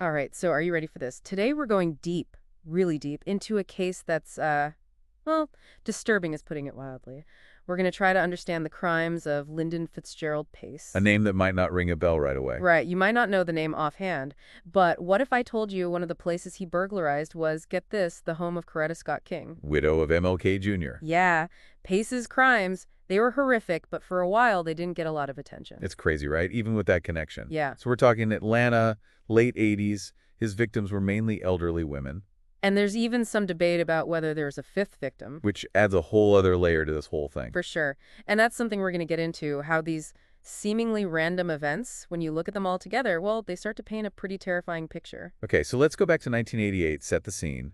All right, so are you ready for this? Today we're going deep, really deep, into a case that's, well, disturbing is putting it wildly. We're going to try to understand the crimes of Lyndon Fitzgerald A Pace. name that might not ring a bell right away. Right, you might not know the name offhand, but what if I told you one of the places he burglarized was, get this, the home of Coretta Scott King? Widow of MLK Jr. Yeah, Pace's crimes, they were horrific, but for a while they didn't get a lot of attention. It's crazy, right? Even with that connection. Yeah. So we're talking Atlanta, late 80s. His victims were mainly elderly women, And there's even some debate about whether there's a fifth victim. which adds a whole other layer to this whole thing. For sure. And that's something we're going to get into, how these seemingly random events, when you look at them all together, well, they start to paint a pretty terrifying picture. Okay, so let's go back to 1988, set the scene.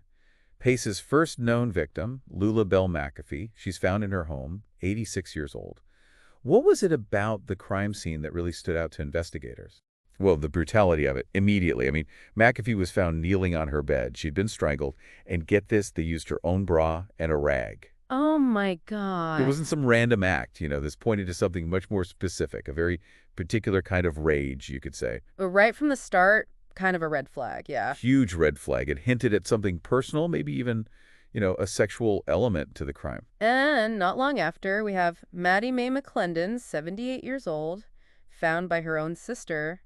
Pace's first known victim, Lula Bell McAfee, she's found in her home, 86 years old. What was it about the crime scene that really stood out to investigators? Well, the brutality of it, immediately. I mean, McAfee was found kneeling on her bed. She'd been strangled, and get this, they used her own bra and a rag. Oh my It God. wasn't some random act, this pointed to something much more specific, a very particular kind of rage, you could say. But right from the start, kind of a red flag, yeah. Huge red flag. It hinted at something personal, maybe even, a sexual element to the crime. And not long after, we have Maddie Mae McClendon, 78 years old, found by her own sister.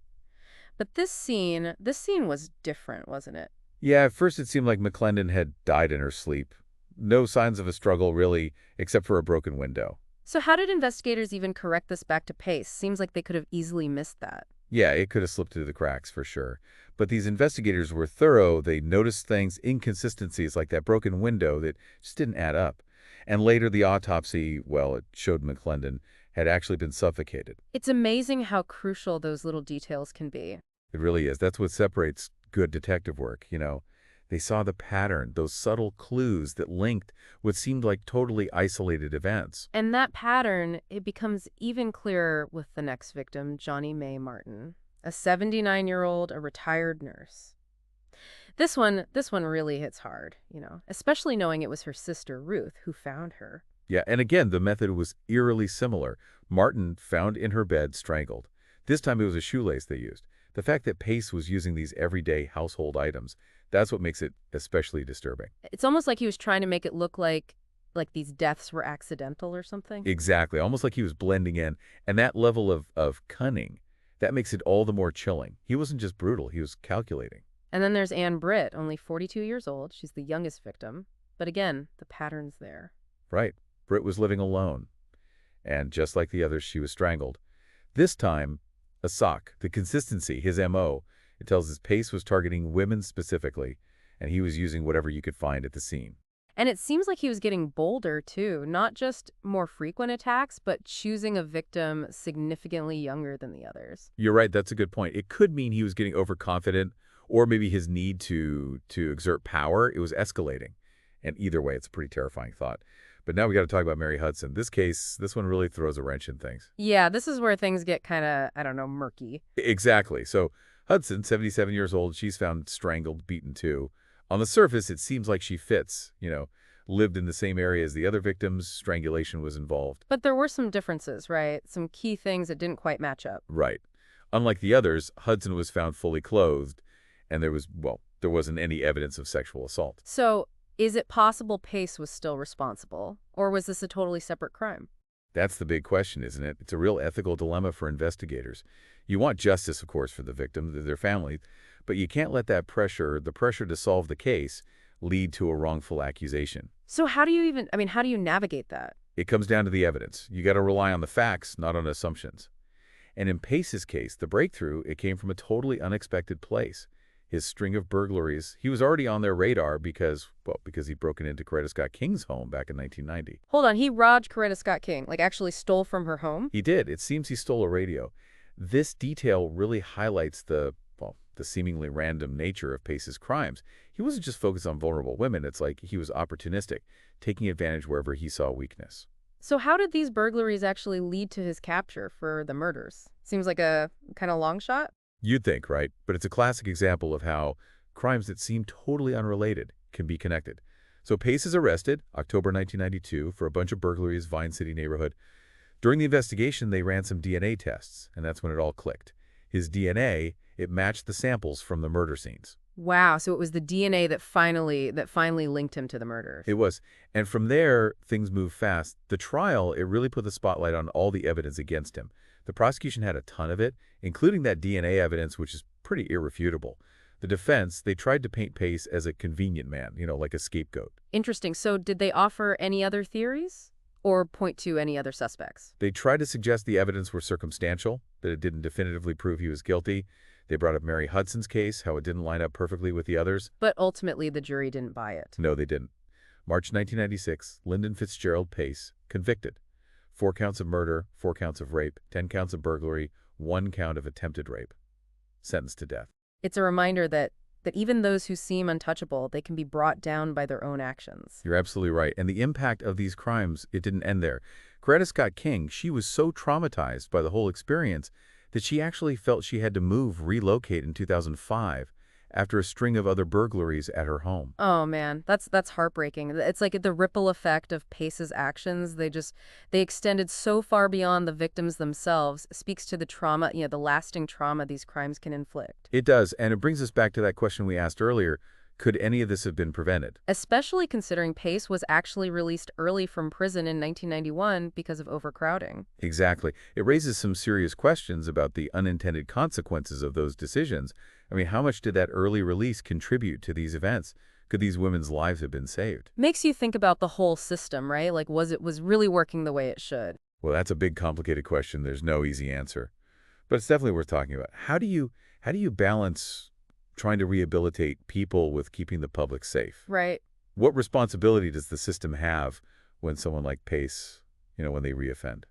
But this scene was different, wasn't it? Yeah, at first it seemed like McClendon had died in her sleep. No signs of a struggle, really, except for a broken window. So how did investigators even correct this back to Pace? Seems like they could have easily missed that. Yeah, it could have slipped through the cracks, for sure. But these investigators were thorough. They noticed things, inconsistencies like that broken window that just didn't add up. And later the autopsy, well, it showed McClendon had actually been suffocated. It's amazing how crucial those little details can be. It really is. That's what separates good detective work. They saw the pattern, those subtle clues that linked what seemed like totally isolated events. And that pattern, it becomes even clearer with the next victim, Johnny Mae Martin, a 79-year-old, a retired nurse. This one really hits hard, especially knowing it was her sister, Ruth, who found her. Yeah, and again, the method was eerily similar. Martin found in her bed strangled. This time it was a shoelace they used. The fact that Pace was using these everyday household items, that's what makes it especially disturbing. It's almost like he was trying to make it look like these deaths were accidental or something. Exactly, almost like he was blending in. And that level of cunning, that makes it all the more chilling. He wasn't just brutal, he was calculating. And then there's Ann Britt, only 42 years old. She's the youngest victim. But again, the pattern's there. Right. Britt was living alone. And just like the others, she was strangled. This time, a sock, the consistency, his M.O., it tells us Pace was targeting women specifically, and he was using whatever you could find at the scene. And it seems like he was getting bolder, too. Not just more frequent attacks, but choosing a victim significantly younger than the others. You're right, that's a good point. It could mean he was getting overconfident, or maybe his need to exert power, it was escalating. And either way, it's a pretty terrifying thought. But now we got to talk about Mary Hudson. This one really throws a wrench in things. Yeah, this is where things get kind of, I don't know, murky. Exactly. So Hudson, 77 years old, she's found strangled, beaten too. On the surface, it seems like she fits, lived in the same area as the other victims, strangulation was involved. But there were some differences, right? Some key things that didn't quite match up. Right. Unlike the others, Hudson was found fully clothed, and there wasn't any evidence of sexual assault. So, is it possible Pace was still responsible? Or was this a totally separate crime? That's the big question, isn't it? It's a real ethical dilemma for investigators. You want justice, of course, for the victim, their family, but you can't let the pressure to solve the case, lead to a wrongful accusation. So how do you navigate that? It comes down to the evidence. You got to rely on the facts, not on assumptions. And in Pace's case, the breakthrough, it came from a totally unexpected place. His string of burglaries, he was already on their radar because he'd broken into Coretta Scott King's home back in 1990. Hold on, he robbed Coretta Scott King, actually stole from her home? He did. It seems he stole a radio. This detail really highlights the seemingly random nature of Pace's crimes. He wasn't just focused on vulnerable women. It's like he was opportunistic, taking advantage wherever he saw weakness. So how did these burglaries actually lead to his capture for the murders? Seems like a kind of long shot? You'd think, right? But it's a classic example of how crimes that seem totally unrelated can be connected. So Pace is arrested, October 1992, for a bunch of burglaries, Vine City neighborhood. During the investigation, they ran some DNA tests, and that's when it all clicked. His DNA, It matched the samples from the murder scenes. Wow, so it was the DNA that finally linked him to the murders. It was. And from there, things moved fast. The trial, it really put the spotlight on all the evidence against him. The prosecution had a ton of it, including that DNA evidence, which is pretty irrefutable. The defense, they tried to paint Pace as a convenient man, like a scapegoat. Interesting. So did they offer any other theories or point to any other suspects? They tried to suggest the evidence were circumstantial, that it didn't definitively prove he was guilty. They brought up Mary Hudson's case, how it didn't line up perfectly with the others. But ultimately, the jury didn't buy it. No, they didn't. March 1996, Lyndon Fitzgerald Pace, convicted. 4 counts of murder, 4 counts of rape, 10 counts of burglary, 1 count of attempted rape. Sentenced to death. It's a reminder that even those who seem untouchable, they can be brought down by their own actions. You're absolutely right. And the impact of these crimes, it didn't end there. Coretta Scott King, she was so traumatized by the whole experience that she actually felt she had to relocate in 2005 after a string of other burglaries at her home. Oh man, that's heartbreaking. It's like the ripple effect of Pace's actions. They extended so far beyond the victims themselves. Speaks to the trauma, the lasting trauma these crimes can inflict. It does, and it brings us back to that question we asked earlier. Could any of this have been prevented? Especially considering Pace was actually released early from prison in 1991 because of overcrowding. Exactly. It raises some serious questions about the unintended consequences of those decisions. I mean, how much did that early release contribute to these events? Could these women's lives have been saved? Makes you think about the whole system, right? Like, was it really working the way it should? Well, that's a big, complicated question. There's no easy answer. But it's definitely worth talking about. How do you balance trying to rehabilitate people with keeping the public safe? Right. What responsibility does the system have when someone like Pace, when they reoffend?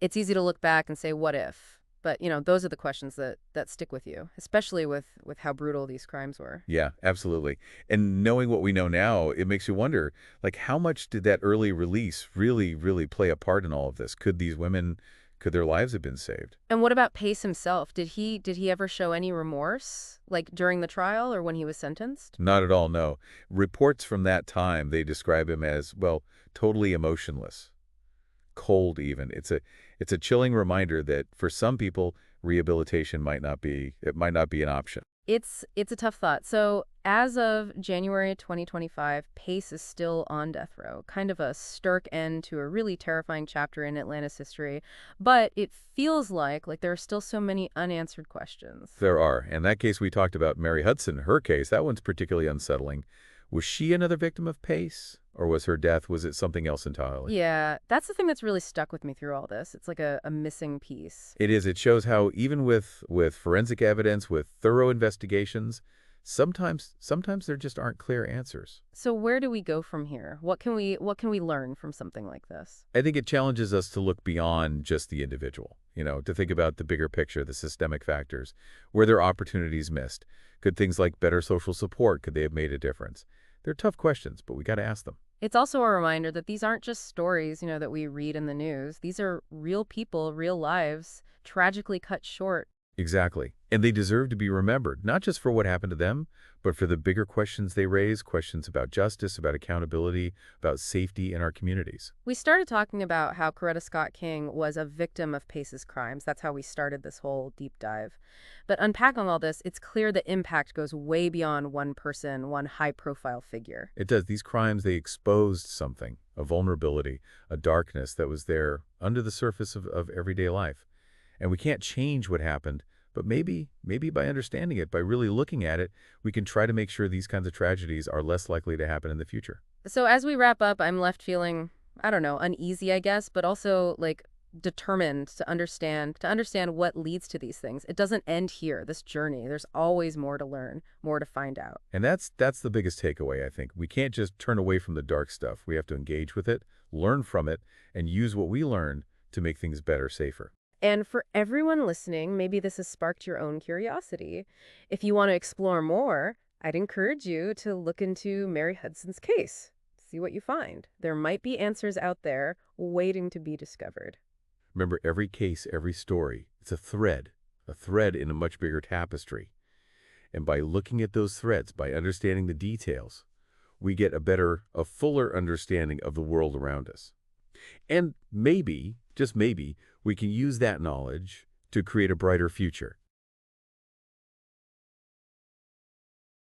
It's easy to look back and say, what if? But, those are the questions that stick with you, especially with how brutal these crimes were. Yeah, absolutely. And knowing what we know now, it makes you wonder, how much did that early release really, really play a part in all of this? Could their lives have been saved? And what about Pace himself? Did he ever show any remorse, like during the trial or when he was sentenced? Not at all, no. Reports from that time, they describe him as, well, totally emotionless. Cold even. It's a chilling reminder that for some people, rehabilitation might not be an option. It's a tough thought. So as of January 2025, Pace is still on death row, kind of a stark end to a really terrifying chapter in Atlanta's history. But it feels like there are still so many unanswered questions. There are. And that case we talked about, Mary Hudson, her case, that one's particularly unsettling. Was she another victim of Pace? Or was it something else entirely? Yeah, that's the thing that's really stuck with me through all this. It's like a missing piece. It is. It shows how even with forensic evidence, with thorough investigations, sometimes there just aren't clear answers. So where do we go from here? What can we learn from something like this? I think it challenges us to look beyond just the individual, to think about the bigger picture, the systemic factors. Were there opportunities missed? Could things like better social support, could they have made a difference? They're tough questions, but we got to ask them. It's also a reminder that these aren't just stories, that we read in the news. These are real people, real lives, tragically cut short. Exactly. And they deserve to be remembered, not just for what happened to them, but for the bigger questions they raise, questions about justice, about accountability, about safety in our communities. We started talking about how Coretta Scott King was a victim of Pace's crimes. That's how we started this whole deep dive. But unpacking all this, it's clear the impact goes way beyond one person, one high-profile figure. It does. These crimes, they exposed something, a vulnerability, a darkness that was there under the surface of everyday life. And we can't change what happened, but maybe by understanding it, by really looking at it, we can try to make sure these kinds of tragedies are less likely to happen in the future. So as we wrap up, I'm left feeling, I don't know, uneasy, I guess, but also determined to understand what leads to these things. It doesn't end here, this journey. There's always more to learn, more to find out. And that's the biggest takeaway, I think. We can't just turn away from the dark stuff. We have to engage with it, learn from it, and use what we learned to make things better, safer. And for everyone listening, maybe this has sparked your own curiosity. If you want to explore more, I'd encourage you to look into Mary Hudson's case. See what you find. There might be answers out there waiting to be discovered. Remember, every case, every story, it's a thread in a much bigger tapestry. And by looking at those threads, by understanding the details, we get a fuller understanding of the world around us. And maybe, just maybe, we can use that knowledge to create a brighter future,